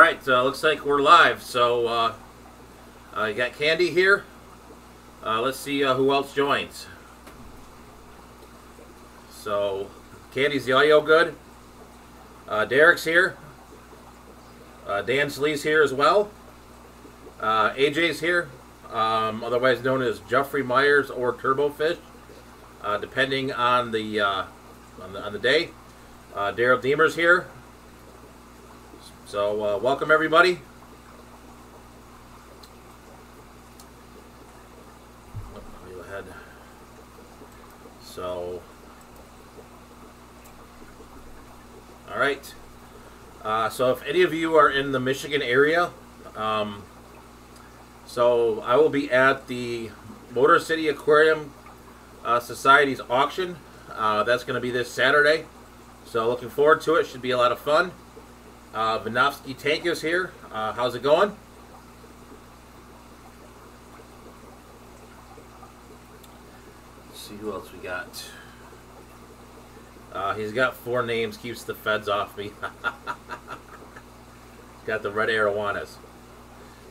Alright, looks like we're live. So, you got Candy here. Let's see who else joins. So, Candy's the audio good. Derek's here. Dan Slee's here as well. AJ's here, otherwise known as Jeffrey Myers or Turbofish, depending on the day. Daryl Deemer's here. So, welcome everybody. Go ahead. So, all right. So, if any of you are in the Michigan area, so I will be at the Motor City Aquarium Society's auction. That's going to be this Saturday. So, looking forward to it. Should be a lot of fun. Vinovsky Tank is here. How's it going? Let's see who else we got. He's got 4 names, keeps the feds off me. Got the red arowanas.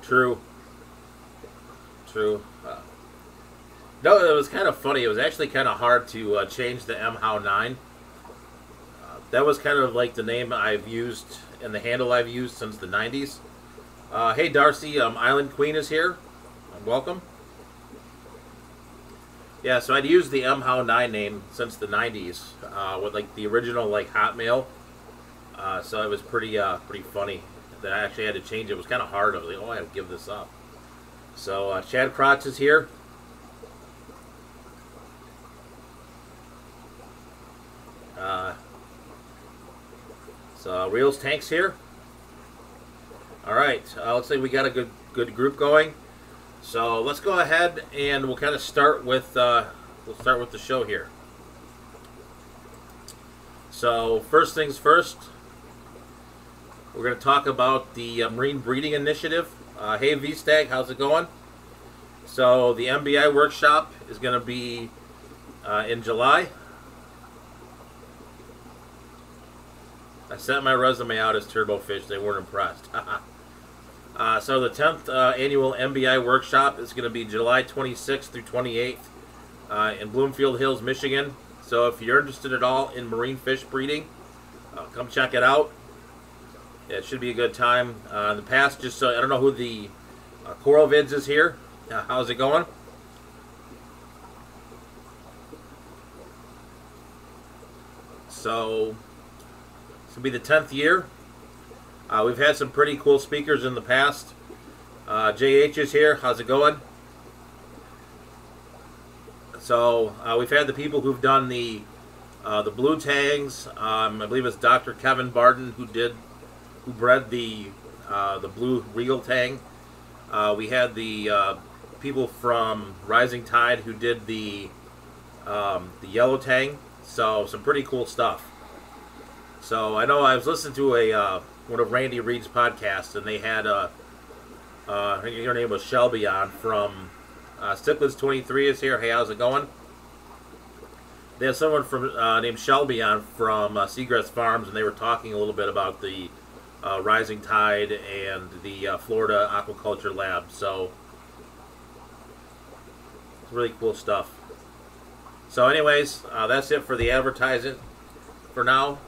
True. True. No, it was kind of funny. It was actually kind of hard to change the MHOW 9. That was kind of like the name I've used and the handle I've used since the 90s. Hey Darcy, Island Queen is here. Welcome. Yeah, so I'd used the MHOW 9 name since the 90s with like the original like Hotmail. So it was pretty funny that I actually had to change it. It was kind of hard. I was like, oh, I had to give this up. So Chad Crotch is here. So Reels Tanks here. All right, looks like we got a good group going. So let's go ahead and we'll kind of start with the show here. So first things first, we're going to talk about the Marine Breeding Initiative. Hey V-Stag, how's it going? So the MBI workshop is going to be in July. I sent my resume out as Turbofish. They weren't impressed. So the 10th annual MBI workshop is going to be July 26th through 28th in Bloomfield Hills, Michigan. So if you're interested at all in marine fish breeding, come check it out. Yeah, it should be a good time. In the past, just so I don't know who the Coral Vids is here. How's it going? So this will be the 10th year. We've had some pretty cool speakers in the past. JH is here. How's it going? So we've had the people who've done the blue tangs. I believe it's Dr. Kevin Barden who bred the blue regal tang. We had the people from Rising Tide who did the yellow tang. So some pretty cool stuff. So I know I was listening to one of Randy Reed's podcasts, and they had I think her name was Shelby on from Sticklets 23 is here. Hey, how's it going? They had someone from named Shelby on from Seagrass Farms, and they were talking a little bit about the Rising Tide and the Florida Aquaculture Lab. So it's really cool stuff. So anyways, that's it for the advertising for now.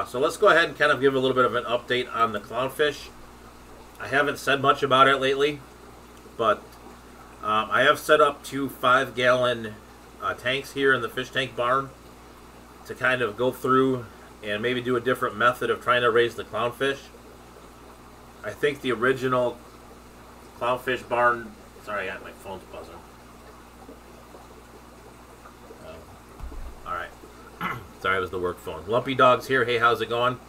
So let's go ahead and kind of give a little bit of an update on the clownfish. I haven't said much about it lately, but I have set up 2 5-gallon tanks here in the fish tank barn to kind of go through and maybe do a different method of trying to raise the clownfish. I think the original clownfish barn, sorry, I got my phone's buzzing. Alright. Sorry, it was the work phone. Lumpy Dog's here. Hey, how's it going?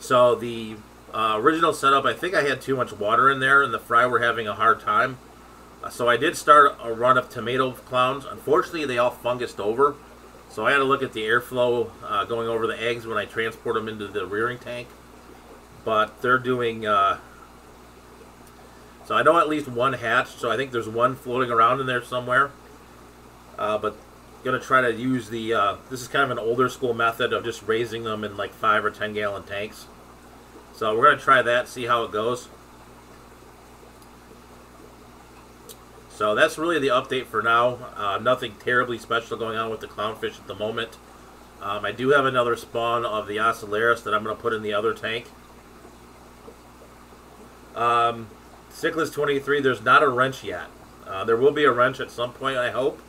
So the original setup, I think I had too much water in there, and the fry were having a hard time. So I did start a run of tomato clowns. Unfortunately, they all fungused over. So I had to look at the airflow going over the eggs when I transport them into the rearing tank. But they're doing... so I know at least one hatched, so I think there's one floating around in there somewhere. But going to try to use the, this is kind of an older school method of just raising them in like 5 or 10 gallon tanks. So So we're going to try that, see how it goes. So that's really the update for now. Nothing terribly special going on with the clownfish at the moment. I do have another spawn of the Ocellaris that I'm going to put in the other tank. Cichlus 23, there's not a wrench yet. There will be a wrench at some point, I hope.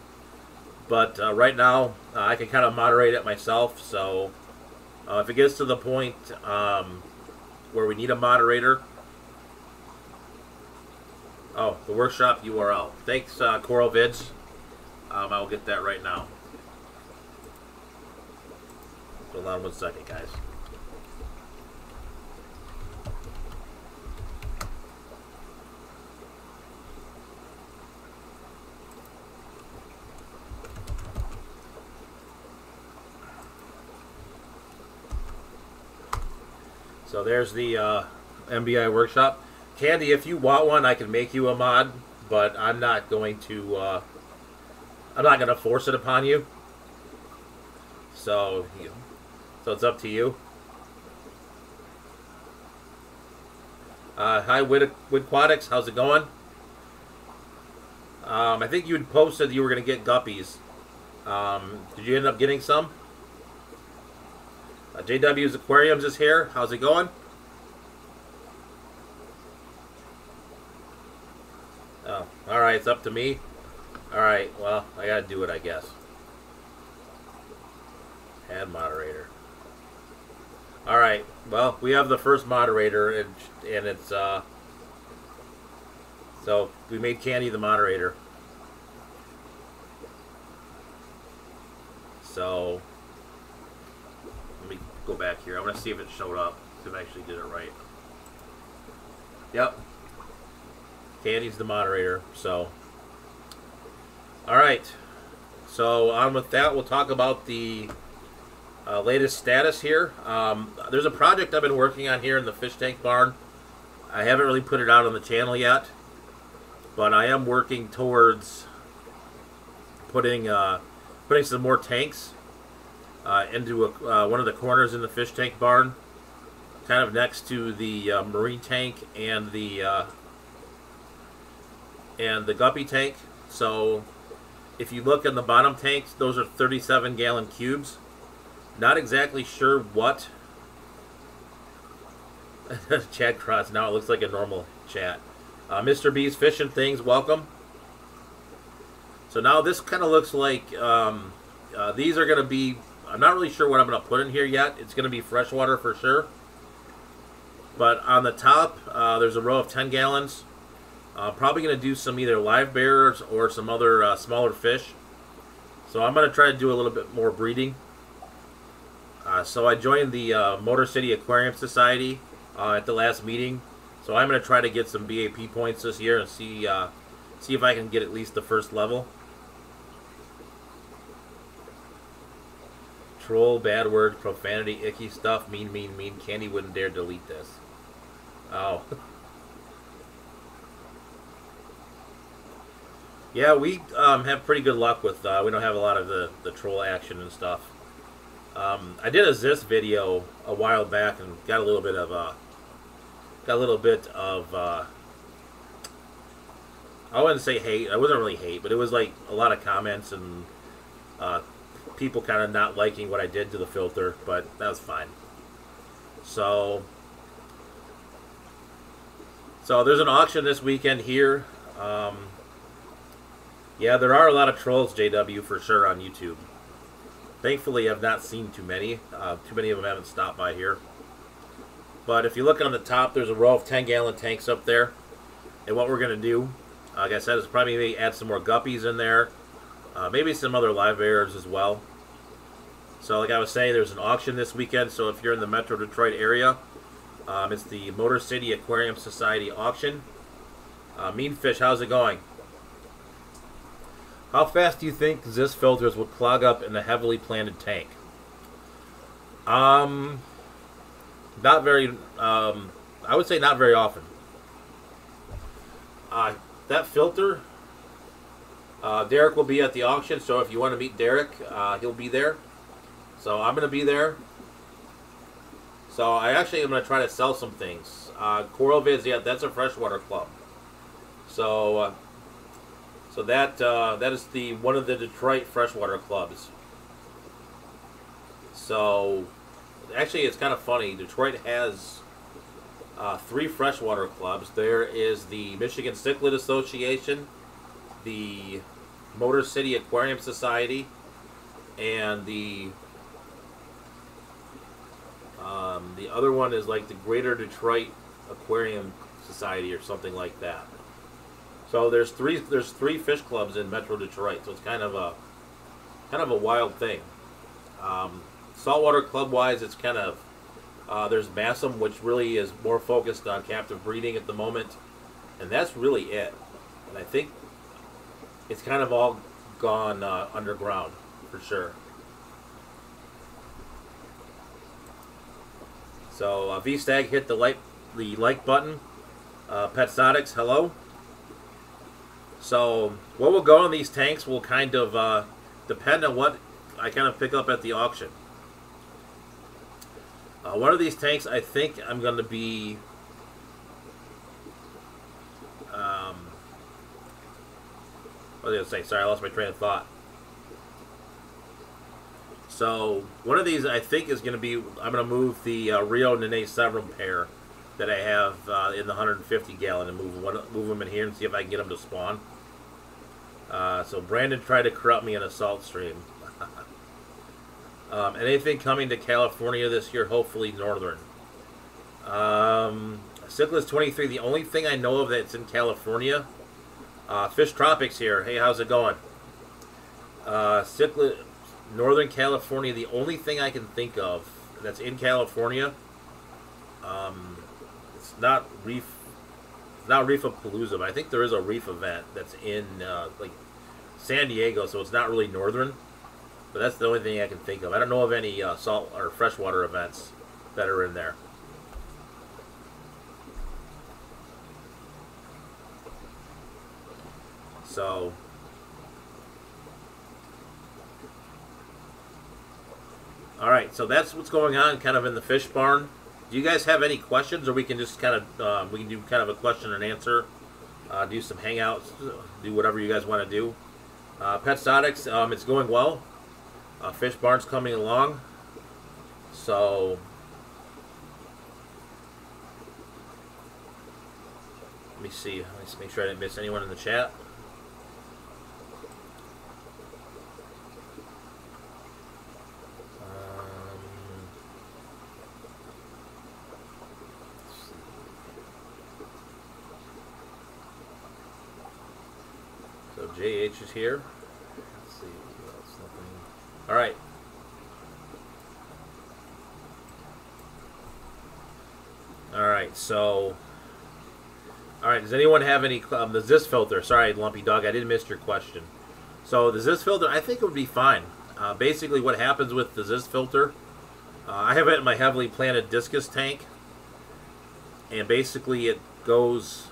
But right now, I can kind of moderate it myself. So if it gets to the point where we need a moderator... Oh, the workshop URL. Thanks, Coral Vids. I will get that right now. Hold on 1 second, guys. So there's the MBI workshop. Candy, if you want one, I can make you a mod, but I'm not going to. I'm not going to force it upon you. So it's up to you. Hi, Widquatics. How's it going? I think you had posted you were going to get guppies. Did you end up getting some? JW's Aquariums is here. How's it going? Oh, alright, it's up to me. Alright, well, I gotta do it, I guess. Add moderator. Alright, well, we have the first moderator, and it's, so, we made Candy the moderator. So, let me go back here. I want to see if it showed up, see if I actually did it right. Yep. Candy's the moderator, so. Alright. So, on with that, we'll talk about the latest status here. There's a project I've been working on here in the fish tank barn. I haven't really put it out on the channel yet, but I am working towards putting some more tanks into one of the corners in the fish tank barn, kind of next to the marine tank and the guppy tank. So if you look in the bottom tanks, those are 37-gallon cubes. Not exactly sure what Chad Cross. Now it looks like a normal chat. Mr. B's Fishing Things, welcome. So now this kind of looks like these are going to be, I'm not really sure what I'm going to put in here yet. It's going to be freshwater for sure. But on the top, there's a row of 10 gallons. Probably going to do some either live bears or some other smaller fish. So I'm going to try to do a little bit more breeding. So I joined the Motor City Aquarium Society at the last meeting. So I'm going to try to get some BAP points this year and see if I can get at least the first level. Troll, bad words, profanity, icky stuff, mean. Candy wouldn't dare delete this. Oh. Yeah, we have pretty good luck with, we don't have a lot of the troll action and stuff. I did a Zis video a while back and got a little bit of, I wouldn't say hate, it wasn't really hate, but it was like a lot of comments and people kind of not liking what I did to the filter, but that was fine. So there's an auction this weekend here. Yeah, there are a lot of trolls, JW, for sure, on YouTube. Thankfully, I've not seen too many. Too many of them haven't stopped by here. But if you look on the top, there's a row of 10-gallon tanks up there. And what we're going to do, like I said, is probably maybe add some more guppies in there. Maybe some other live bears as well. So like I was saying, there's an auction this weekend. So if you're in the Metro Detroit area, it's the Motor City Aquarium Society auction. Mean Fish, how's it going? How fast do you think Zis filters would clog up in a heavily planted tank? Not very, I would say not very often. That filter, Derek will be at the auction, so if you want to meet Derek, he'll be there. So I'm going to be there. So I actually am going to try to sell some things. Coral Vids, yeah, that's a freshwater club. So that is the one of the Detroit freshwater clubs. So actually, it's kind of funny. Detroit has 3 freshwater clubs. There is the Michigan Cichlid Association, the Motor City Aquarium Society, and the other one is like the Greater Detroit Aquarium Society or something like that. So there's three fish clubs in Metro Detroit. So it's kind of a wild thing. Saltwater club wise, it's kind of there's Massam, which really is more focused on captive breeding at the moment, and that's really it. And I think it's kind of all gone underground for sure. So V-Stag hit the like button. Petsotics, hello. So what will go in these tanks will kind of depend on what I kind of pick up at the auction. One of these tanks, I think I'm going to be what was I going to say? Sorry, I lost my train of thought. So one of these I think is going to be, I'm going to move the Rio Nene Severum pair that I have in the 150 gallon and move them in here and see if I can get them to spawn. So Brandon tried to corrupt me in a salt stream. Anything coming to California this year, hopefully northern. Cichlid 23, the only thing I know of that's in California. Fish Tropics here. Hey, how's it going? Cichlid, Northern California, the only thing I can think of that's in California, it's not Reefapalooza, but I think there is a reef event that's in like San Diego, so it's not really northern. But that's the only thing I can think of. I don't know of any salt or freshwater events that are in there. So, all right. So that's what's going on, kind of in the fish barn. Do you guys have any questions, or we can just kind of we can do kind of a question and answer, do some hangouts, do whatever you guys want to do. Petsotics, it's going well. Fish barn's coming along. So let me see. Let's make sure I didn't miss anyone in the chat. So JH is here. Let's see. What else? Nothing. All right. All right. So. All right. Does anyone have any the Zis filter? Sorry, Lumpy Dog. I did miss your question. So the Zis filter, I think it would be fine. Basically, what happens with the Zis filter, I have it in my heavily planted discus tank, and basically it goes.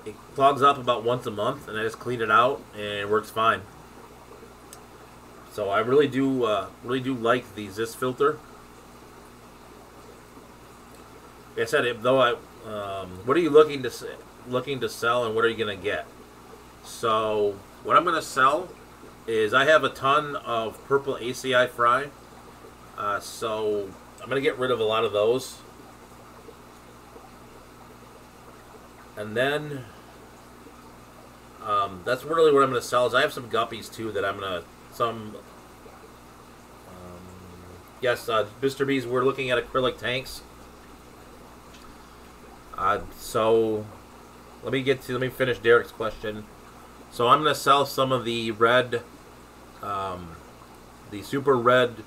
It clogs up about once a month, and I just clean it out, and it works fine. So I really do like the Zis filter. Like I said, what are you looking to sell, and what are you going to get? So what I'm going to sell is I have a ton of purple ACI fry. So I'm going to get rid of a lot of those, and then. That's really what I'm going to sell. Is I have some guppies too that I'm going to yes, Mr. B's. We're looking at acrylic tanks. So let me finish Derek's question. So I'm going to sell some of the red, the super red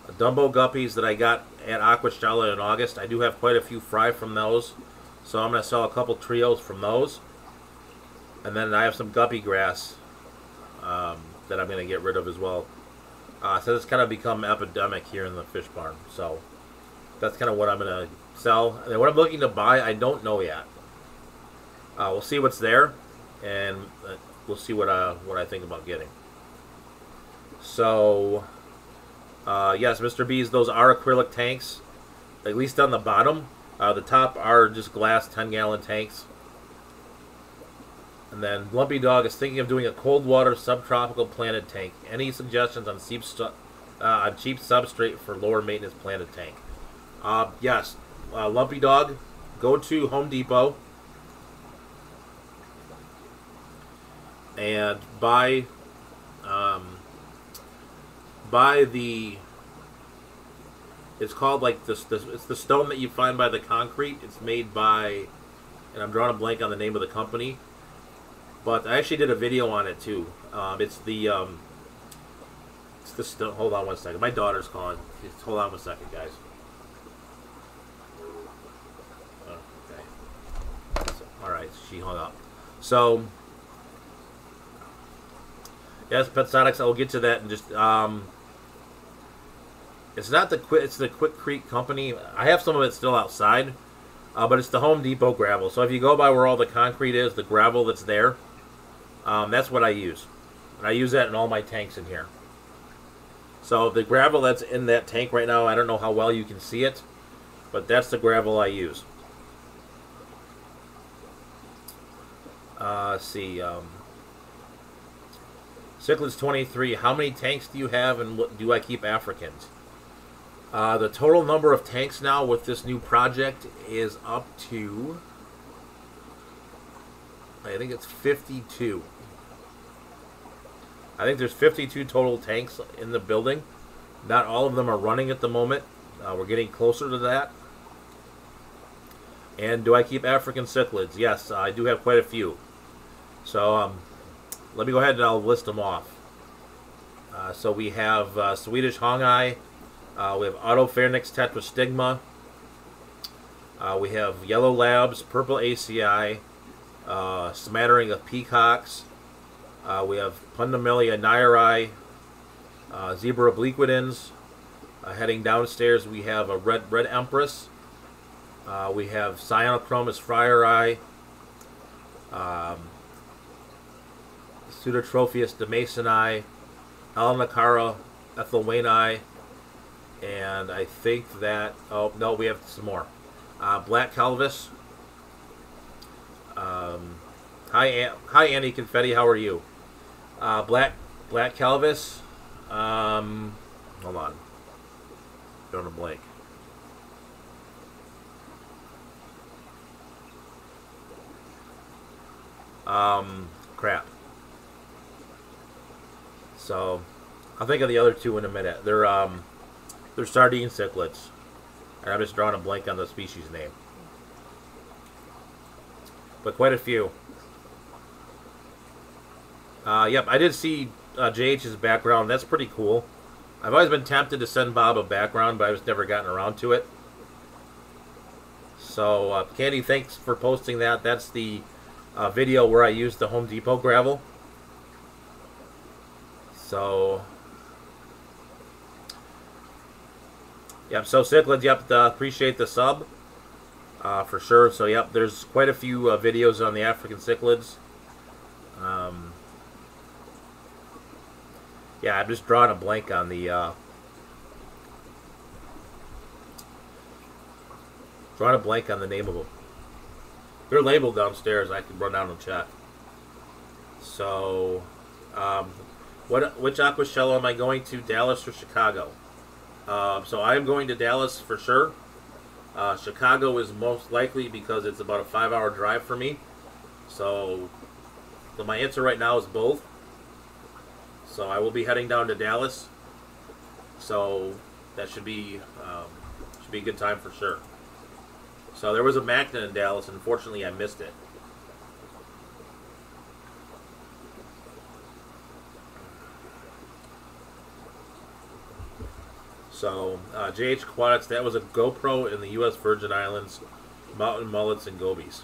Dumbo guppies that I got at Aquastella in August. I do have quite a few fry from those, so I'm going to sell a couple trios from those. And then I have some guppy grass that I'm going to get rid of as well. So it's kind of become epidemic here in the fish barn. So that's kind of what I'm going to sell. And then what I'm looking to buy, I don't know yet. We'll see what's there, and we'll see what I think about getting. So Yes, Mr. B's, those are acrylic tanks, at least on the bottom. The top are just glass 10-gallon tanks. And then Lumpy Dog is thinking of doing a cold water subtropical planted tank. Any suggestions on cheap substrate for lower maintenance planted tank? Yes, Lumpy Dog, go to Home Depot and buy the. It's called like this. It's the stone that you find by the concrete. It's made by, and I'm drawing a blank on the name of the company. But I actually did a video on it too. It's the stone. Hold on one second. My daughter's calling. Just hold on one second, guys. Okay. So, all right, she hung up. So, yes, Petsonics. I will get to that and just. It's not the it's the Quick Creek company. I have some of it still outside, but it's the Home Depot gravel. So if you go by where all the concrete is, the gravel that's there. That's what I use. And I use that in all my tanks in here. So the gravel that's in that tank right now, I don't know how well you can see it, but that's the gravel I use. Let's see. Cichlids 23, how many tanks do you have and what, do I keep Africans? The total number of tanks now with this new project is up to, I think it's 52. I think there's 52 total tanks in the building. Not all of them are running at the moment. We're getting closer to that. And do I keep African cichlids? Yes, I do have quite a few. So let me go ahead and I'll list them off. So we have Swedish Hongai. We have Autopharynx tetrastigma. We have Yellow Labs, Purple ACI, smattering of peacocks. We have Pundamelia nairi, Zebra obliquidans. Heading downstairs, we have a red empress. We have Cyanochromis freyeri, Pseudotropheus demasoni, Alnacara ethelwaini, and I think that, oh no, we have some more. Black Calvus. Hi Andy Confetti, how are you? Black Calvus. Hold on. Going to blank. Crap. So, I'll think of the other two in a minute. They're sardine cichlids, and I'm just drawing a blank on the species name. But quite a few. Yep, I did see JH's background. That's pretty cool. I've always been tempted to send Bob a background, but I've just never gotten around to it. So, Candy, thanks for posting that. That's the video where I used the Home Depot gravel. So, yep, so cichlids, yep, appreciate the sub. For sure. So, yep, there's quite a few videos on the African cichlids. Yeah, I'm just drawing a blank on the name of them. They're labeled downstairs. I can run down and check. So, which aqua shell am I going to? Dallas or Chicago? So I am going to Dallas for sure. Chicago is most likely because it's about a 5-hour drive for me. So my answer right now is both. So I will be heading down to Dallas. So that should be a good time for sure. So there was a Magna in Dallas, and unfortunately I missed it. So JH Aquatics, that was a GoPro in the U.S. Virgin Islands, mountain mullets and gobies.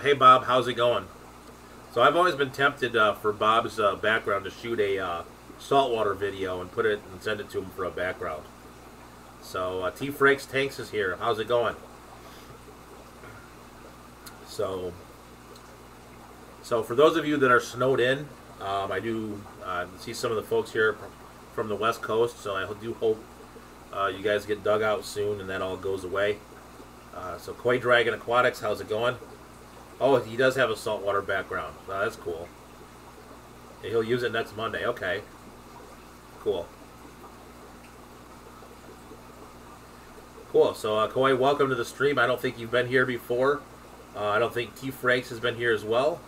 Hey Bob, how's it going? So I've always been tempted for Bob's background to shoot a saltwater video and put it and send it to him for a background. So T Frakes Tanks is here. How's it going? So for those of you that are snowed in, I do see some of the folks here from the West Coast, so I do hope you guys get dug out soon and that all goes away. So Koi Dragon Aquatics, how's it going? Oh, he does have a saltwater background. That's cool. He'll use it next Monday. Okay. Cool. Cool. So, Koi, welcome to the stream. I don't think you've been here before. I don't think T. Frakes has been here as well.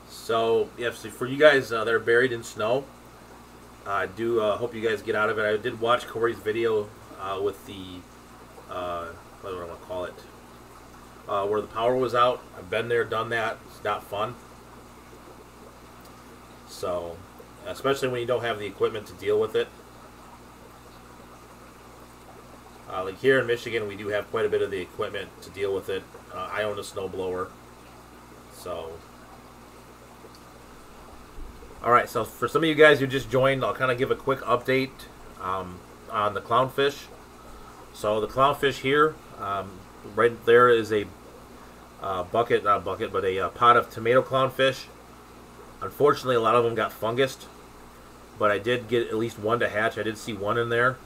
So, yeah, so for you guys that are buried in snow, I do hope you guys get out of it. I did watch Corey's video with the, what do I want to call it, where the power was out. I've been there, done that. It's not fun. So, especially when you don't have the equipment to deal with it. Like here in Michigan, we do have quite a bit of the equipment to deal with it. I own a snowblower. So, alright, so for some of you guys who just joined, I'll kind of give a quick update on the clownfish. So the clownfish here, right there is a bucket, not a bucket, but a pot of tomato clownfish. Unfortunately, a lot of them got fungused, but I did get at least one to hatch. I did see one in there.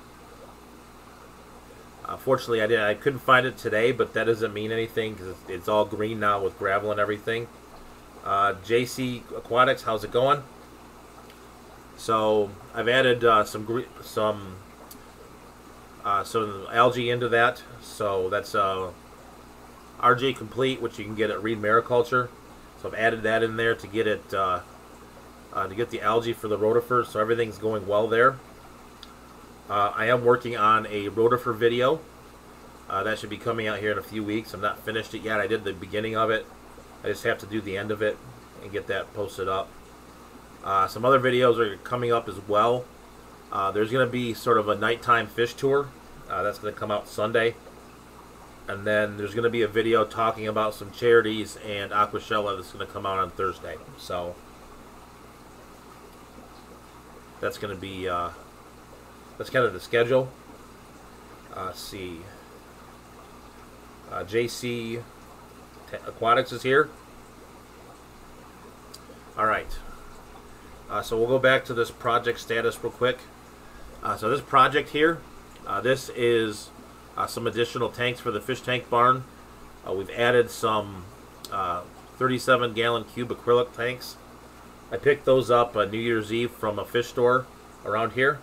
Fortunately, I couldn't find it today, but that doesn't mean anything because it's all green now with gravel and everything. JC Aquatics, how's it going? So I've added some algae into that. So that's RJ Complete, which you can get at Reed Mariculture. So I've added that in there to get it to get the algae for the rotifers. So everything's going well there. I am working on a rotifer video. That should be coming out here in a few weeks. I'm not finished it yet. I did the beginning of it. I just have to do the end of it and get that posted up. Some other videos are coming up as well. There's going to be sort of a nighttime fish tour. That's going to come out Sunday. And then there's going to be a video talking about some charities and Aquashella that's going to come out on Thursday. So that's going to be... that's kind of the schedule. Let's see. JC Aquatics is here. Alright. So we'll go back to this project status real quick. So this project here, this is some additional tanks for the fish tank barn. We've added some 37-gallon cube acrylic tanks. I picked those up New Year's Eve from a fish store around here.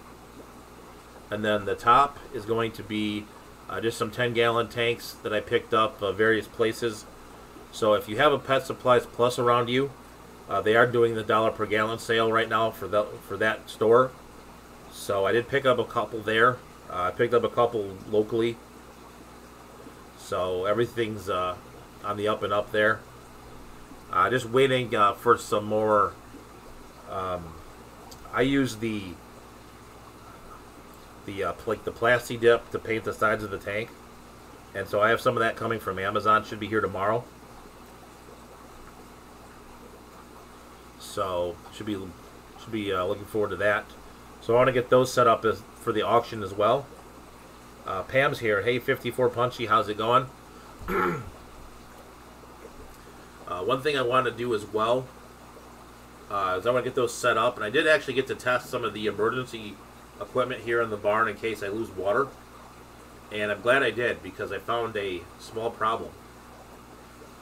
And then the top is going to be just some 10-gallon tanks that I picked up various places. So if you have a Pet Supplies Plus around you, they are doing the $1 per gallon sale right now for that store. So I did pick up a couple there. I picked up a couple locally. So everything's on the up and up there. Just waiting for some more. I use like the Plasti Dip to paint the sides of the tank, and so I have some of that coming from Amazon. Should be here tomorrow. So should be looking forward to that. So I want to get those set up for the auction as well. Pam's here. Hey, 54 Punchy, how's it going? One thing I want to do as well is I want to get those set up, and I did actually get to test some of the emergency equipment here in the barn in case I lose water, and I'm glad I did because I found a small problem.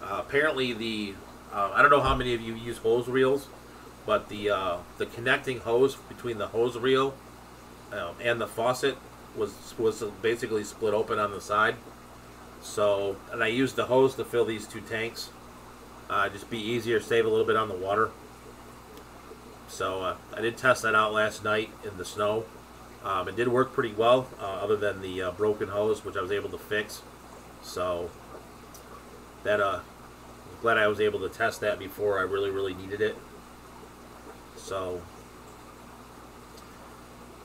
Apparently I don't know how many of you use hose reels, but the connecting hose between the hose reel and the faucet was basically split open on the side. So, and I used the hose to fill these two tanks. Just be easier, save a little bit on the water. So I did test that out last night in the snow. It did work pretty well, other than the broken hose, which I was able to fix. So that I'm glad I was able to test that before I really needed it. So,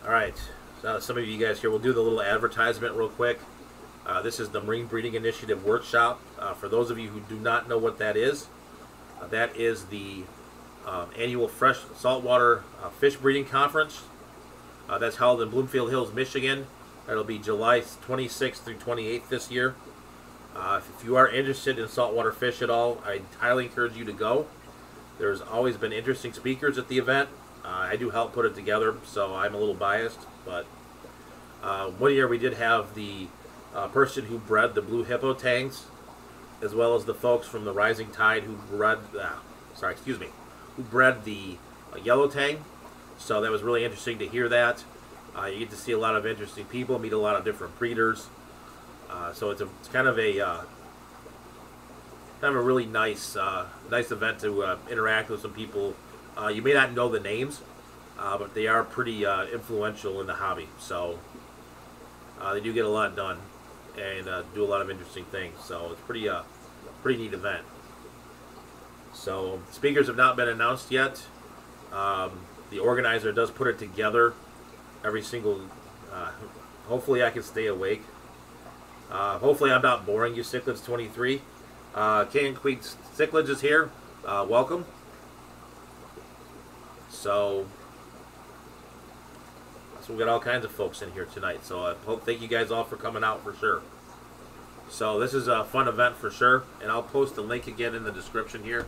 all right. So some of you guys here, we'll do the little advertisement real quick. This is the Marine Breeding Initiative Workshop. For those of you who do not know what that is the annual fresh saltwater fish breeding conference. That's held in Bloomfield Hills, Michigan. That'll be July 26th through 28th this year. If you are interested in saltwater fish at all, I highly encourage you to go. There's always been interesting speakers at the event. I do help put it together, so I'm a little biased. But one year we did have the person who bred the blue hippo tangs, as well as the folks from the Rising Tide who bred, who bred the yellow tang. So that was really interesting to hear that. You get to see a lot of interesting people, meet a lot of different breeders. So it's kind of a really nice event to interact with some people. You may not know the names, but they are pretty influential in the hobby. So they do get a lot done and do a lot of interesting things. So it's pretty neat event. So speakers have not been announced yet. The organizer does put it together every single. Hopefully, I can stay awake. Hopefully, I'm not boring you, Cichlids 23. King and Queen Cichlids is here. Welcome. So we got all kinds of folks in here tonight. So I thank you guys all for coming out for sure. So this is a fun event for sure, and I'll post the link again in the description here.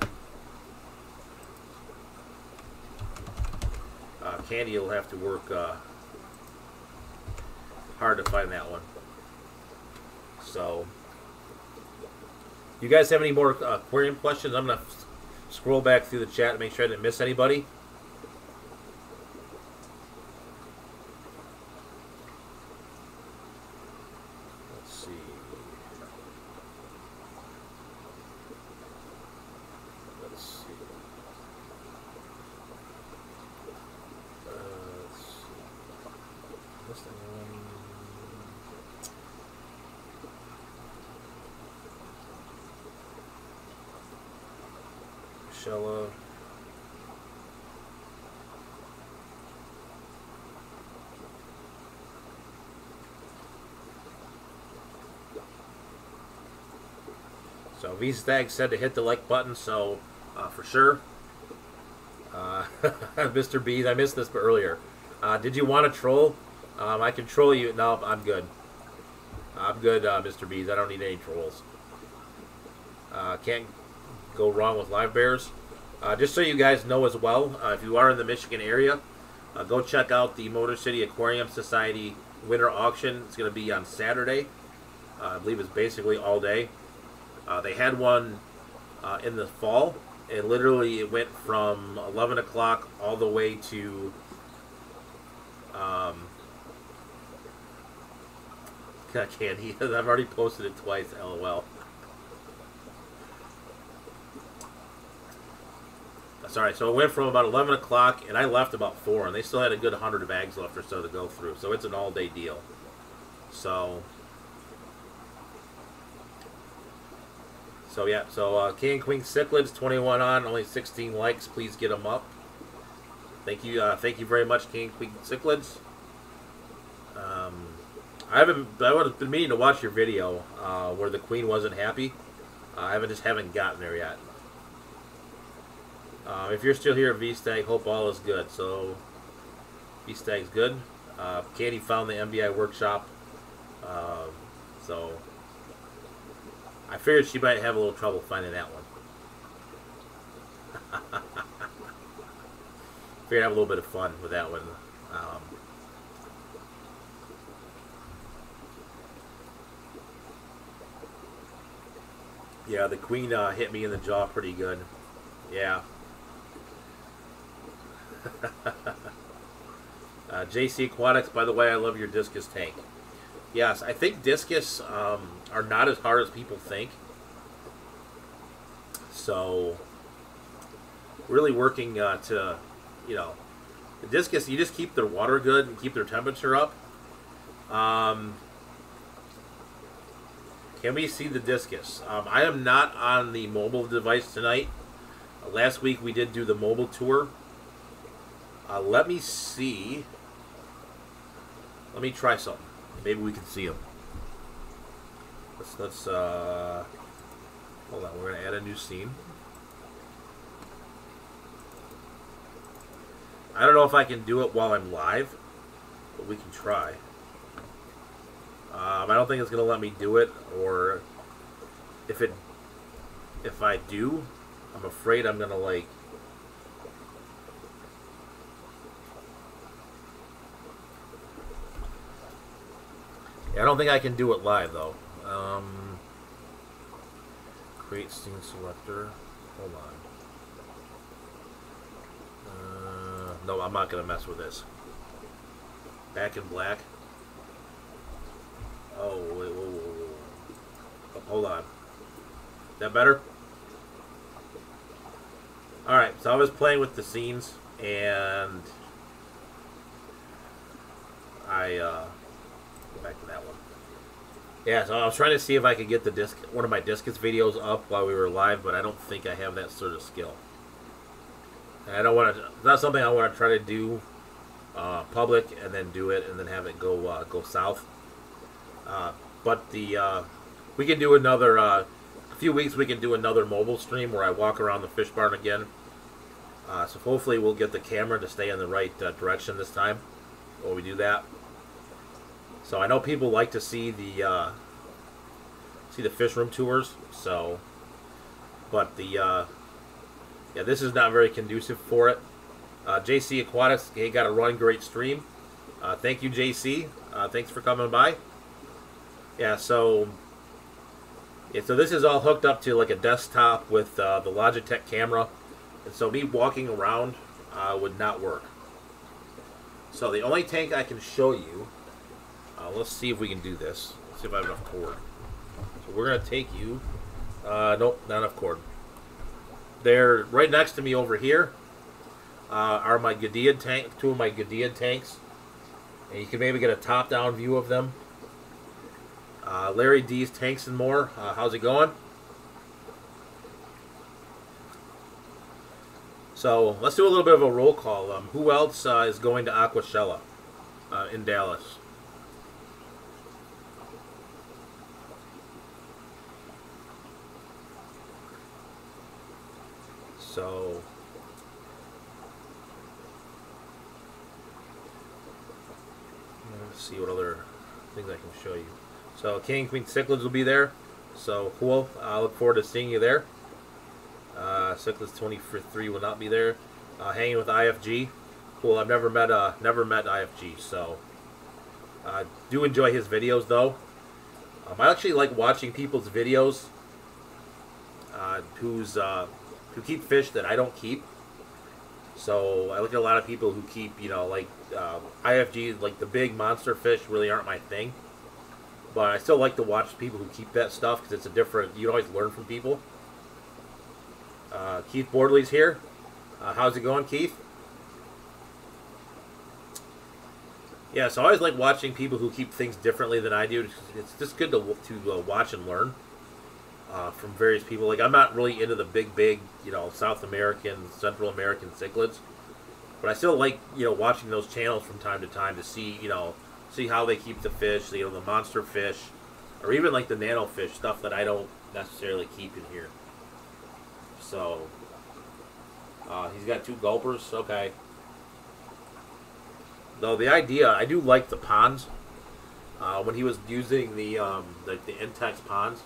Candy will have to work hard to find that one. So, you guys have any more aquarium questions? I'm going to scroll back through the chat to make sure I didn't miss anybody. Let's see. Let's see. Shella. So V-Stag said to hit the like button, so for sure. Mr. Bees, I missed this earlier. Did you want to troll? I can troll you. No, I'm good. I'm good, Mr. Bees. I don't need any trolls. Can't go wrong with live bears. Just so you guys know as well, if you are in the Michigan area, go check out the Motor City Aquarium Society winter auction. It's going to be on Saturday. I believe it's basically all day. They had one in the fall, and literally it went from 11 o'clock all the way to Candy. I've already posted it twice, LOL. Sorry, so it went from about 11 o'clock, and I left about 4, and they still had a good 100 bags left or so to go through. So it's an all-day deal. So yeah, so King and Queen Cichlids, 21 on, only 16 likes. Please get them up. Thank you very much, King and Queen Cichlids. I would have been meaning to watch your video where the Queen wasn't happy. I haven't gotten there yet. If you're still here at V-Stag, hope all is good. So, V-Stag's good. Katie found the MBI workshop. So, I figured she might have a little trouble finding that one. Figured I'd have a little bit of fun with that one. Yeah, the Queen hit me in the jaw pretty good. Yeah. JC Aquatics, by the way, I love your discus tank. Yes, I think discus are not as hard as people think. So, really working to, the discus, you just keep their water good and keep their temperature up. Can we see the discus? I am not on the mobile device tonight. Last week we did do the mobile tour. Let me see. Let me try something. Maybe we can see them. Let's hold on. We're going to add a new scene. I don't know if I can do it while I'm live, but we can try. I don't think it's going to let me do it, or if I do, I'm afraid I'm going to Yeah, I don't think I can do it live though. Create scene selector. Hold on. No, I'm not gonna mess with this. Back in black. Oh, wait, whoa, whoa, whoa. Oh, hold on. Is that better? Alright, so I was playing with the scenes, and go back to that one. Yeah, so I was trying to see if I could get the one of my Discus videos up while we were live, but I don't think I have that sort of skill. And I don't want to. It's not something I want to try to do public and then do it and then have it go south. But we can do another. A few weeks we can do another mobile stream where I walk around the fish barn again. So hopefully we'll get the camera to stay in the right direction this time while we do that. So I know people like to see the fish room tours. So, but yeah, this is not very conducive for it. JC Aquatics, he got a run great stream. Thank you, JC. Thanks for coming by. Yeah, so this is all hooked up to like a desktop with the Logitech camera, and so me walking around would not work. So the only tank I can show you. Let's see if we can do this. Let's see if I have enough cord. So we're going to take you... nope, not enough cord. They're right next to me over here. Are my Gadiad tank, two of my Gadiad tanks. And you can maybe get a top-down view of them. Larry D's Tanks and More. How's it going? So let's do a little bit of a roll call. Who else is going to Aquashella in Dallas? So, let's see what other things I can show you. So, King and Queen Cichlids will be there. So, cool. I look forward to seeing you there. Cichlids 23 will not be there. Hanging with IFG. Cool. I've never met IFG, so do enjoy his videos though. I actually like watching people's videos who keep fish that I don't keep. So I look at a lot of people who keep, like IFG, like the big monster fish really aren't my thing. But I still like to watch people who keep that stuff because it's a different, you always learn from people. Keith Bordley's here. How's it going, Keith? Yeah, so I always like watching people who keep things differently than I do. It's just good to watch and learn. From various people. Like, I'm not really into the big, South American, Central American cichlids. But I still like, watching those channels from time to time to see, see how they keep the fish, the monster fish, or even like the nano fish, stuff that I don't necessarily keep in here. So, he's got 2 gulpers, okay. Though the idea, I do like the ponds. When he was using the Intex ponds,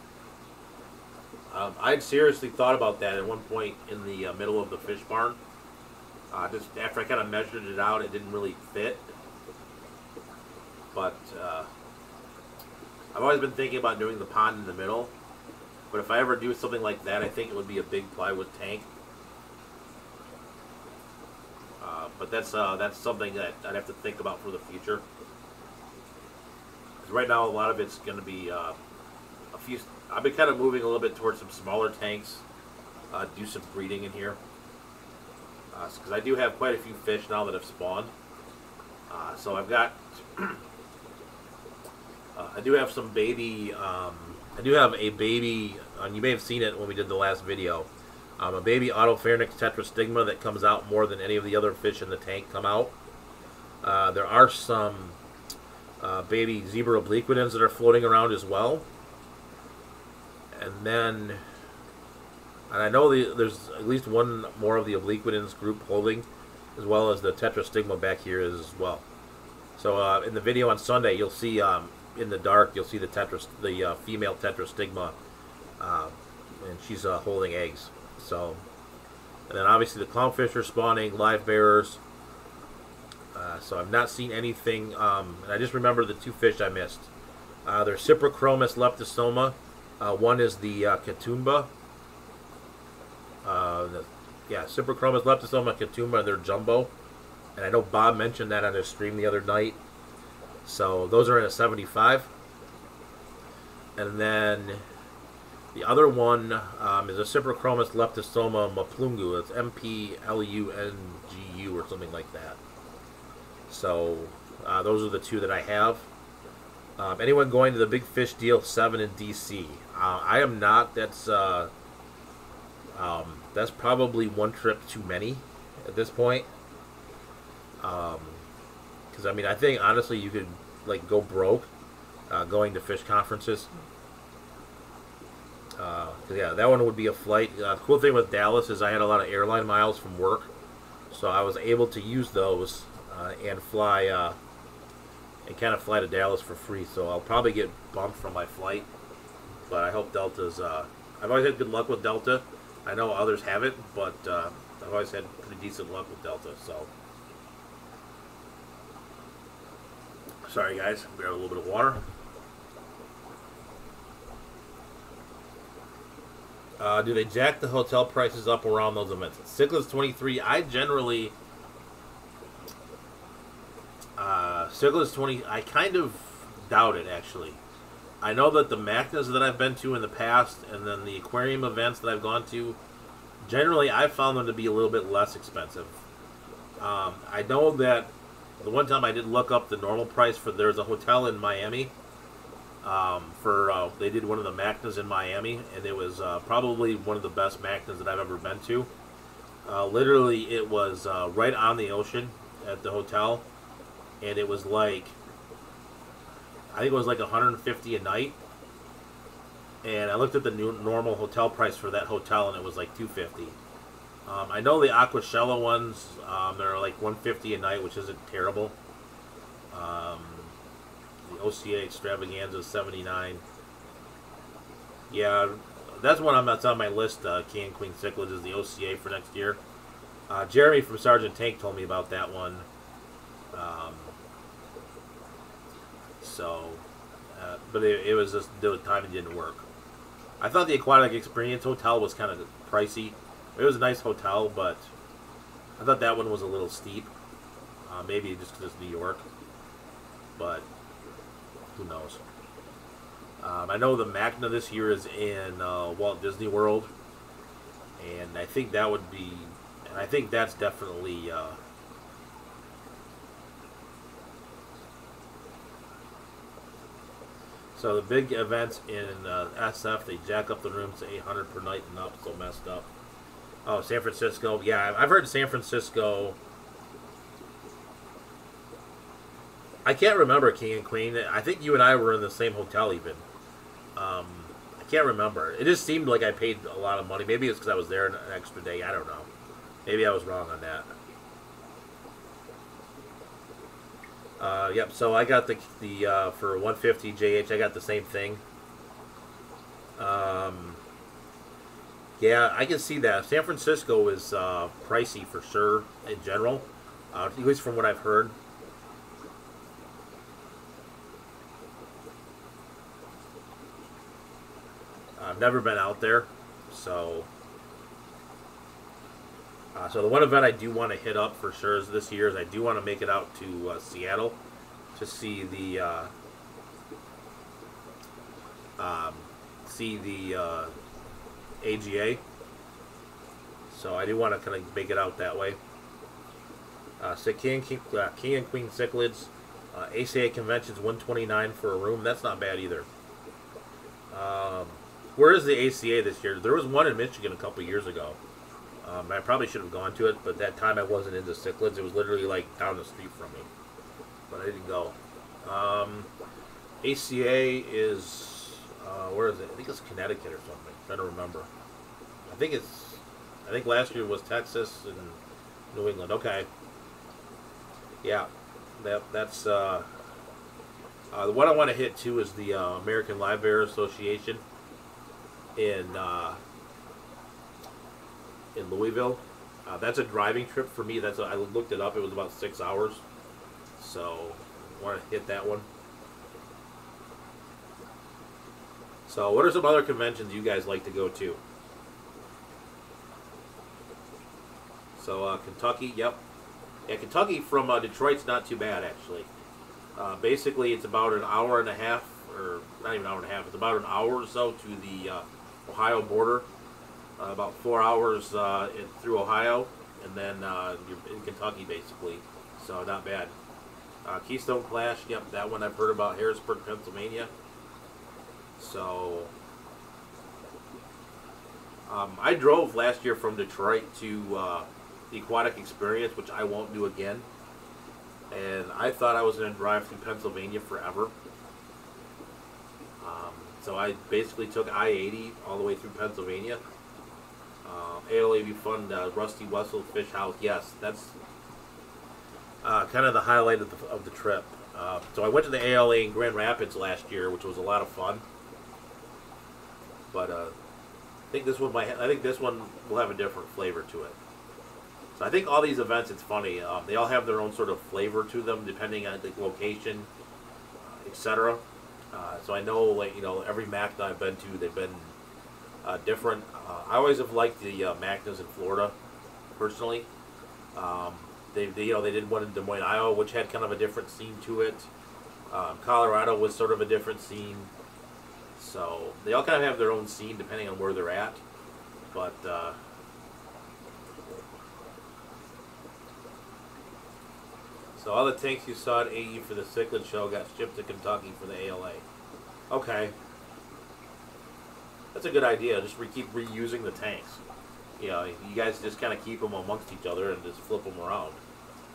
I'd seriously thought about that at one point in the middle of the fish barn. Just after I kind of measured it out, it didn't really fit. But I've always been thinking about doing the pond in the middle. But if I ever do something like that, I think it would be a big plywood tank. But that's something that I'd have to think about for the future. Because right now, a lot of it's going to be a few. I've been kind of moving a little bit towards some smaller tanks, do some breeding in here. Because I do have quite a few fish now that have spawned. So I've got, I do have some baby, I do have a baby, you may have seen it when we did the last video, a baby Otopharynx tetrastigma that comes out more than any of the other fish in the tank come out. There are some baby zebra obliquidans that are floating around as well. And then, and I know there's at least one more of the obliquidans group holding, as well as the tetrastigma back here as well. So in the video on Sunday, you'll see in the dark, you'll see the female tetrastigma, and she's holding eggs. So, and then obviously the clownfish are spawning, live bearers. So I've not seen anything, and I just remember the 2 fish I missed. There's Cyprichromis leptosoma. One is the Katoomba. Yeah, Cyprichromis leptosoma Katoomba. They're jumbo. And I know Bob mentioned that on his stream the other night. So those are in a 75. And then the other one is a Cyprichromis leptosoma Mplungu. It's Mplungu or something like that. So those are the two that I have. Anyone going to the Big Fish Deal 7 in DC? I am not. That's probably one trip too many at this point. Because I mean, I think honestly you could like go broke going to fish conferences. Yeah, that one would be a flight. The cool thing with Dallas is I had a lot of airline miles from work, so I was able to use those and fly and kind of fly to Dallas for free. So I'll probably get bumped from my flight, but I hope Delta's. I've always had good luck with Delta. I know others haven't, but I've always had pretty decent luck with Delta. So sorry guys, grab a little bit of water. Do they jack the hotel prices up around those events? Cichlids 23, I generally... Cichlids 20, I kind of doubt it, actually. I know that the MACNAs that I've been to in the past, and then the aquarium events that I've gone to, generally I've found them to be a little bit less expensive. I know that the one time I did look up the normal price for... There's a hotel in Miami... they did one of the MACNAs in Miami, and it was probably one of the best MACNAs that I've ever been to. Literally, it was right on the ocean at the hotel, and it was like, I think it was like $150 a night. And I looked at the new normal hotel price for that hotel, and it was like $250. I know the Aquashella ones, they're like $150 a night, which isn't terrible. The OCA Extravaganza 79. Yeah, that's one that's on my list. King Queen Cichlids is the OCA for next year. Jeremy from Sergeant Tank told me about that one. But it was just the time it didn't work. I thought the Aquatic Experience Hotel was kind of pricey. It was a nice hotel, but I thought that one was a little steep. Maybe just because it's New York. But who knows? I know the MACNA this year is in Walt Disney World, and I think that would be, and I think that's definitely so the big events in SF, they jack up the rooms to 800 per night and up, so messed up. Oh, San Francisco, yeah, I've heard San Francisco. I can't remember, King and Queen. I think you and I were in the same hotel even. I can't remember. It just seemed like I paid a lot of money. Maybe it's because I was there an extra day. I don't know. Maybe I was wrong on that. Yep, so I got the for 150 JH, I got the same thing. Yeah, I can see that. San Francisco is pricey for sure in general, at least from what I've heard. I've never been out there, so so the one event I do want to hit up for sure is this year. Is I do want to make it out to Seattle to see the AGA. So I do want to kind of make it out that way. So King and Queen Cichlids, ACA conventions $129 for a room. That's not bad either. Where is the ACA this year? There was one in Michigan a couple years ago. I probably should have gone to it, but that time I wasn't into cichlids. It was literally like down the street from me, but I didn't go. ACA is where is it? I think it's Connecticut or something. I'm trying to remember. I think last year was Texas and New England. Okay. Yeah, that's the one I want to hit too is the American Live Bear Association in Louisville. That's a driving trip for me. I looked it up. It was about 6 hours. So I want to hit that one. So, what are some other conventions you guys like to go to? So, Kentucky, yep. Yeah, Kentucky from Detroit's not too bad, actually. Basically, it's about an hour and a half, or not even an hour and a half, it's about an hour or so to the Ohio border. About 4 hours through Ohio, and then you're in Kentucky, basically. So, not bad. Keystone Clash, yep, that one I've heard about. Harrisburg, Pennsylvania. So, I drove last year from Detroit to the Aquatic Experience, which I won't do again. And I thought I was going to drive through Pennsylvania forever. So I basically took I-80 all the way through Pennsylvania. ALAV Fund, Rusty Wessel Fish House, yes, that's kind of the highlight of the trip. So I went to the ALA in Grand Rapids last year, which was a lot of fun. But I think this one will have a different flavor to it. So I think all these events, it's funny. They all have their own sort of flavor to them, depending on the location, etc. So I know, like, every MAC that I've been to, they've been different. I always have liked the MACNAs in Florida, personally. They did one in Des Moines, Iowa, which had kind of a different scene to it. Colorado was sort of a different scene. So they all kind of have their own scene depending on where they're at. But so all the tanks you saw at AE for the Cichlid show got shipped to Kentucky for the ALA. Okay. That's a good idea. Just keep reusing the tanks. You guys just kind of keep them amongst each other and just flip them around.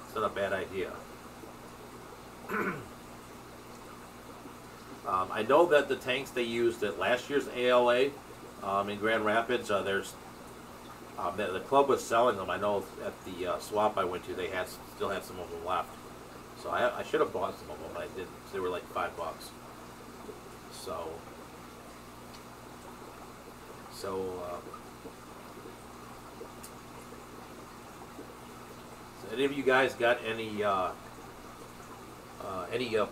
It's not a bad idea. I know that the tanks they used at last year's ALA in Grand Rapids, the club was selling them. I know at the swap I went to, they still had some of them left. So I should have bought some of them, but I didn't. They were like $5. So any of you guys got any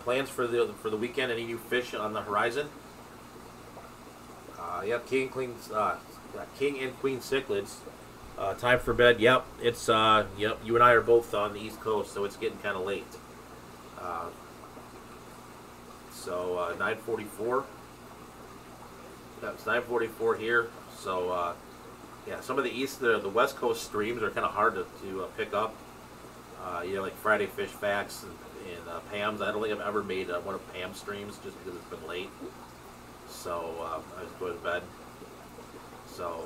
plans for the weekend? Any new fish on the horizon? Yep, King and Queen cichlids. Time for bed. Yep, it's yep. You and I are both on the East Coast, so it's getting kind of late. So 9:44. Yep, it's 9:44 here. So yeah, some of the West Coast streams are kind of hard to pick up. Like Friday Fish Facts and Pam's. I don't think I've ever made one of Pam's streams just because it's been late. So I was going to bed. So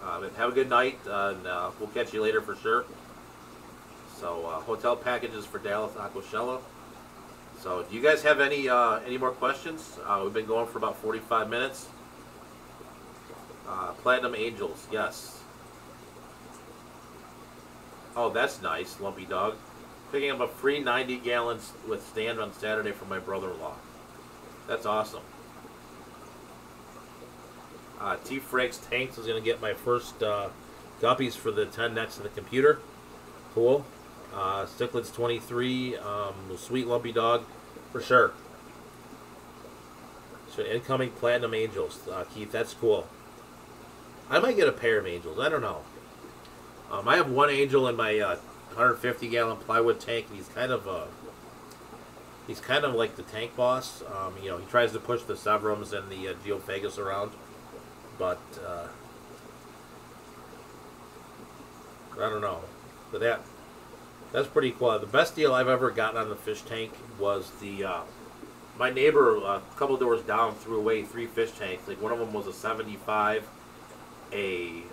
have a good night, and we'll catch you later for sure. So hotel packages for Dallas Aquashella. So do you guys have any more questions? We've been going for about 45 minutes. Platinum Angels, yes. Oh, that's nice, Lumpy Dog. Picking up a free 90-gallon with stand on Saturday for my brother-in-law. That's awesome. T. Frank's Tanks is going to get my first guppies for the 10 next to the computer. Cool. Cichlids 23, sweet Lumpy Dog, for sure. So incoming Platinum Angels, Keith, that's cool. I might get a pair of angels, I don't know. I have one angel in my 150-gallon plywood tank, and he's kind of like the tank boss. He tries to push the Severums and the Geophagus around, but I don't know. But that's pretty cool. The best deal I've ever gotten on the fish tank was my neighbor a couple doors down threw away 3 fish tanks. Like one of them was a 75, a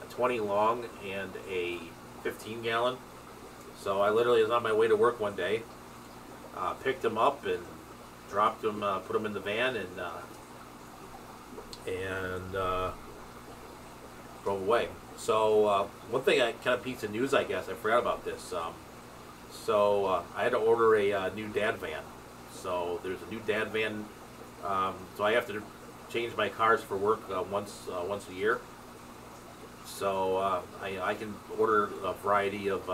20 long, and a 15-gallon. So I literally was on my way to work one day, picked them up and dropped them, put them in the van, and drove away. So one thing, kind of piece of news, I guess, I forgot about this. So I had to order a new dad van. So there's a new dad van. So I have to change my cars for work once a year. So I can order a variety of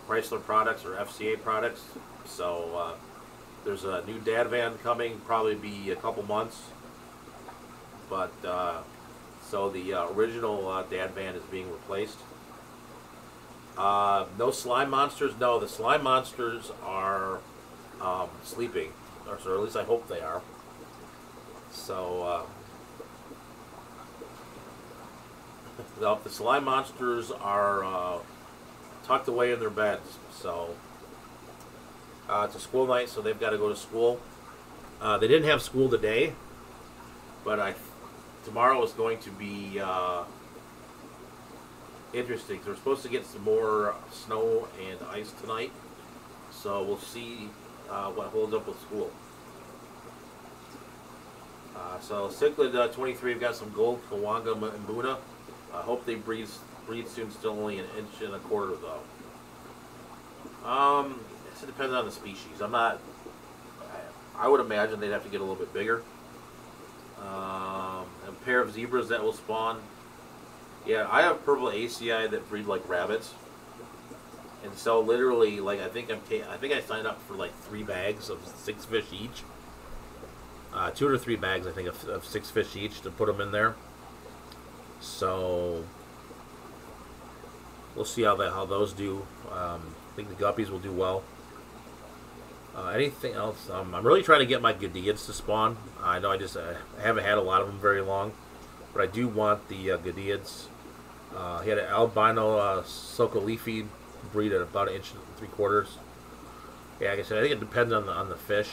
Chrysler products or FCA products. So There's a new dad van coming, probably be a couple months. But so the original dad van is being replaced. No slime monsters. No, the slime monsters are sleeping, or at least I hope they are. So the slime monsters are tucked away in their beds. So it's a school night, so they've got to go to school. They didn't have school today, but tomorrow is going to be interesting. So we're supposed to get some more snow and ice tonight, so we'll see what holds up with school. So Cichlid 23, we've got some gold Kawanga and Buna. I hope they breed soon. Still only an inch and a quarter though. It depends on the species. I would imagine they'd have to get a little bit bigger. A pair of zebras that will spawn. Yeah, I have purple ACI that breed like rabbits, and so literally, like I think I signed up for like 3 bags of 6 fish each. 2 or 3 bags, I think, of 6 fish each to put them in there. So we'll see how those do. I think the guppies will do well. Anything else? I'm really trying to get my Gadiads to spawn. I know I haven't had a lot of them very long, but I do want the Gadiads. He had an albino Socolifi breed at about 1 3/4 inches. Yeah, like I said, I think it depends on the fish.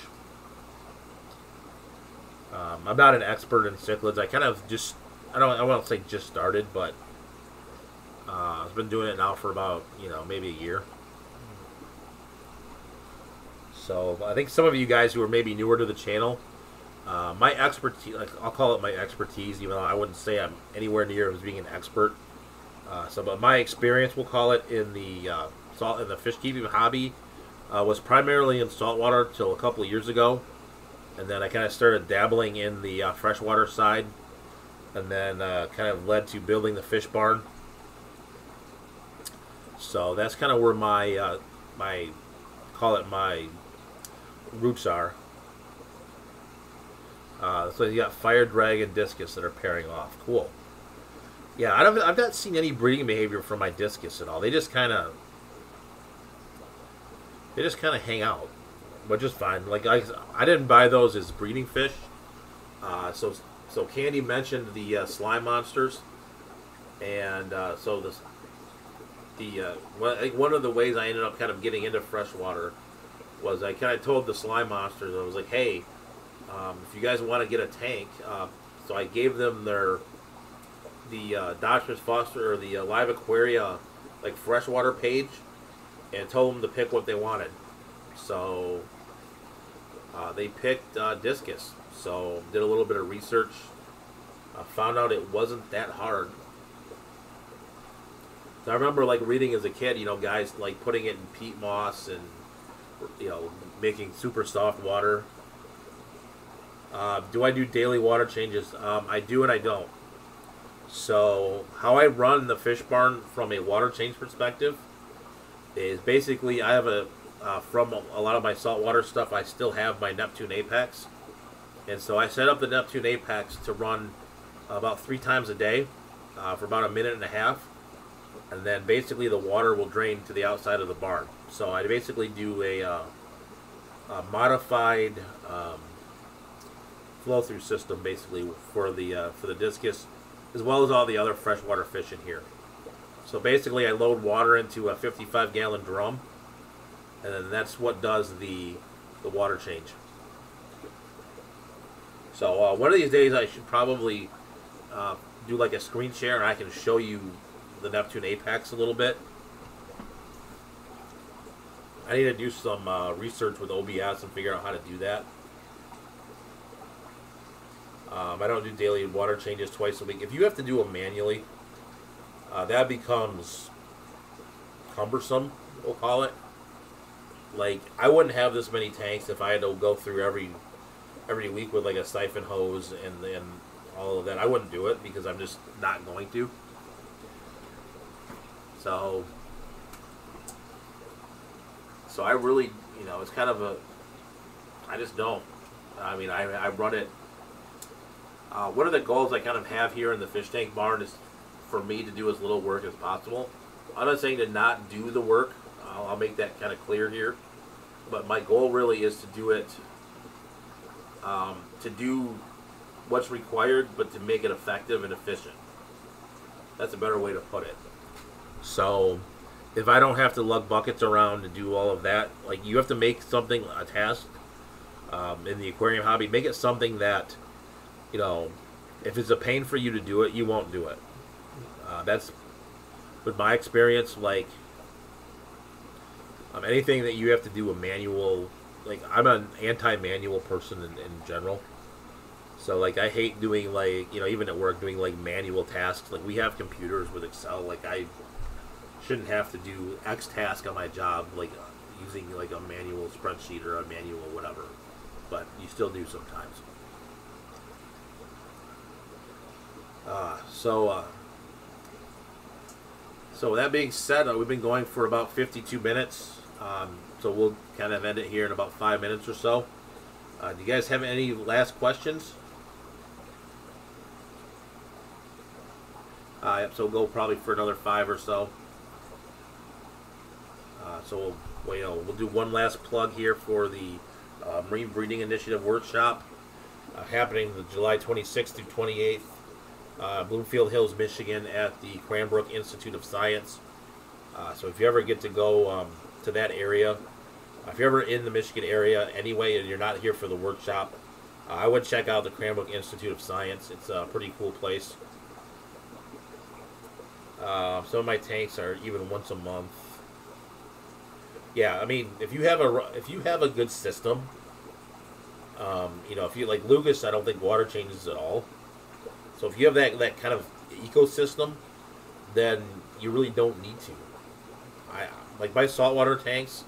I'm not an expert in cichlids. I kind of I won't say just started, but I've been doing it now for about maybe a year. So I think some of you guys who are maybe newer to the channel, my expertise, I'll call it my expertise, even though I wouldn't say I'm anywhere near as being an expert. But my experience, we'll call it, in the fish keeping hobby, was primarily in saltwater till a couple of years ago, and then I kind of started dabbling in the freshwater side, and then kind of led to building the fish barn. So that's kind of where my roots are. So you got fire dragon discus that are pairing off. Cool. Yeah, I've not seen any breeding behavior from my discus at all. They just kind of hang out, which is fine. Like I didn't buy those as breeding fish. So Candy mentioned the slime monsters, and so one of the ways I ended up kind of getting into freshwater was I kind of told the slime monsters, I was like, hey, if you guys want to get a tank, so I gave them the Dr. Foster or the Live Aquaria like freshwater page, and told them to pick what they wanted. So they picked discus. So did a little bit of research. Found out it wasn't that hard. So I remember like reading as a kid, guys like putting it in peat moss and making super soft water. Do I do daily water changes? I do and I don't. So how I run the fish barn from a water change perspective is basically I have from a lot of my saltwater stuff, I still have my Neptune Apex. And so I set up the Neptune Apex to run about 3 times a day for about 1.5 minutes. And then basically the water will drain to the outside of the barn. So I basically do a modified flow-through system basically for the discus, as well as all the other freshwater fish in here. So basically I load water into a 55-gallon drum, and then that's what does the water change. So one of these days I should probably do like a screen share, and I can show you the Neptune Apex a little bit. I need to do some research with OBS and figure out how to do that. I don't do daily water changes twice a week. If you have to do them manually, that becomes cumbersome, we'll call it. Like, I wouldn't have this many tanks if I had to go through every week with like a siphon hose and all of that. I wouldn't do it because I'm just not going to. So I really, it's kind of I just don't. I mean, I run it. One of the goals I kind of have here in the fish tank barn is for me to do as little work as possible. I'm not saying to not do the work. I'll make that kind of clear here. But my goal really is to do it, to do what's required, but to make it effective and efficient. That's a better way to put it. So, if I don't have to lug buckets around and do all of that, like, you have to make something a task in the aquarium hobby. Make it something that, you know, if it's a pain for you to do it, you won't do it. That's, with my experience, like, anything that you have to do a manual, like, I'm an anti-manual person in general. So, like, I hate doing, like, you know, even at work, doing, like, manual tasks. Like, we have computers with Excel. Like, I shouldn't have to do X task on my job, like, using, like, a manual spreadsheet or a manual whatever. But you still do sometimes. So with that being said, we've been going for about 52 minutes. So we'll kind of end it here in about 5 minutes or so. Do you guys have any last questions? So we'll go probably for another 5 or so. So we'll do one last plug here for the Marine Breeding Initiative Workshop happening the July 26th through 28th. Bloomfield Hills, Michigan, at the Cranbrook Institute of Science. So if you ever get to go to that area, if you're ever in the Michigan area anyway and you're not here for the workshop, I would check out the Cranbrook Institute of Science. It's a pretty cool place. Some of my tanks are even once a month. Yeah, I mean, if you have a good system, you know, if you like Lucas, I don't think water changes at all. So if you have that kind of ecosystem, then you really don't need to. Like my saltwater tanks,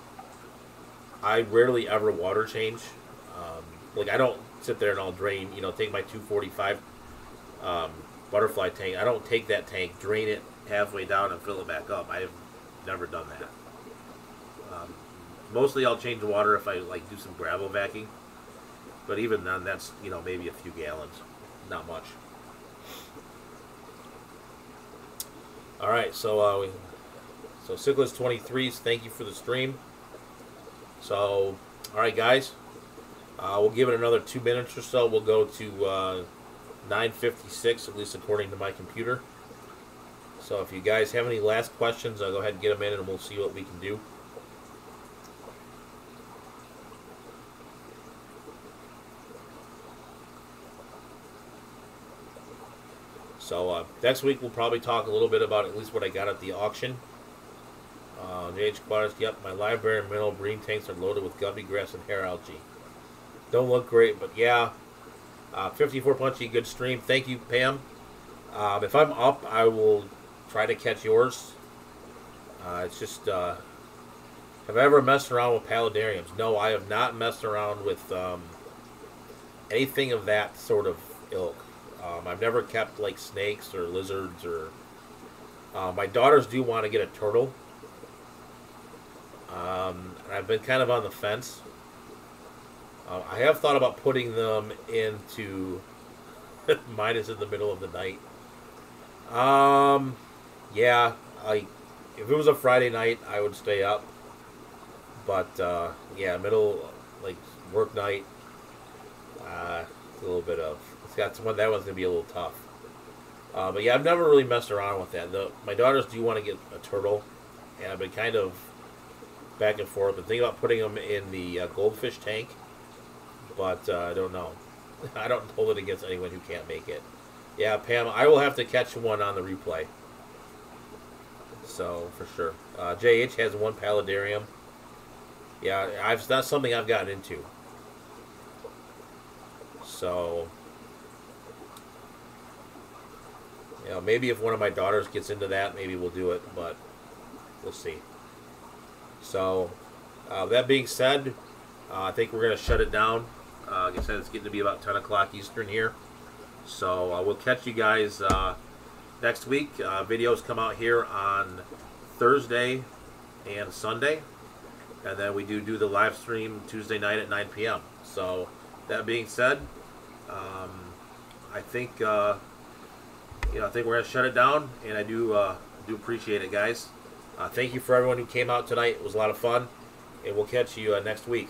I rarely ever water change. Like I don't sit there and I'll drain, you know, take my 245 butterfly tank. I don't take that tank, drain it halfway down and fill it back up. I've never done that. Mostly I'll change the water if I like do some gravel vacuuming. But even then, that's, you know, maybe a few gallons, not much. All right, so Cichlids 23s, thank you for the stream. So, all right, guys, we'll give it another 2 minutes or so. We'll go to 9:56, at least according to my computer. So, if you guys have any last questions, I'll go ahead and get them in, and we'll see what we can do. So next week we'll probably talk a little bit about at least what I got at the auction. JH Quadras, yep, my library and mineral breeding tanks are loaded with guppy grass and hair algae. Don't look great, but yeah. 54 Punchy, good stream. Thank you, Pam. If I'm up, I will try to catch yours. It's just, have I ever messed around with paludariums? No, I have not messed around with anything of that sort of ilk. I've never kept like snakes or lizards or. My daughters do want to get a turtle. And I've been kind of on the fence. I have thought about putting them into. Mine is in the middle of the night. Yeah, if it was a Friday night, I would stay up. But yeah, middle like work night. A little bit of. That one's gonna be a little tough. But yeah, I've never really messed around with that. My daughters do want to get a turtle, and I've been kind of back and forth. I'm thinking about putting them in the goldfish tank, but I don't know. I don't hold it against anyone who can't make it. Yeah, Pam, I will have to catch one on the replay. So for sure, JH has one paludarium. Yeah, that's something I've gotten into. So. You know, maybe if one of my daughters gets into that, maybe we'll do it, but we'll see. So, that being said, I think we're going to shut it down. Like I said, it's getting to be about 10 o'clock Eastern here. So, we'll catch you guys next week. Videos come out here on Thursday and Sunday. and then we do the live stream Tuesday night at 9 p.m. So that being said, I think I think we're gonna shut it down, and I do appreciate it, guys. Thank you for everyone who came out tonight. It was a lot of fun, and we'll catch you next week.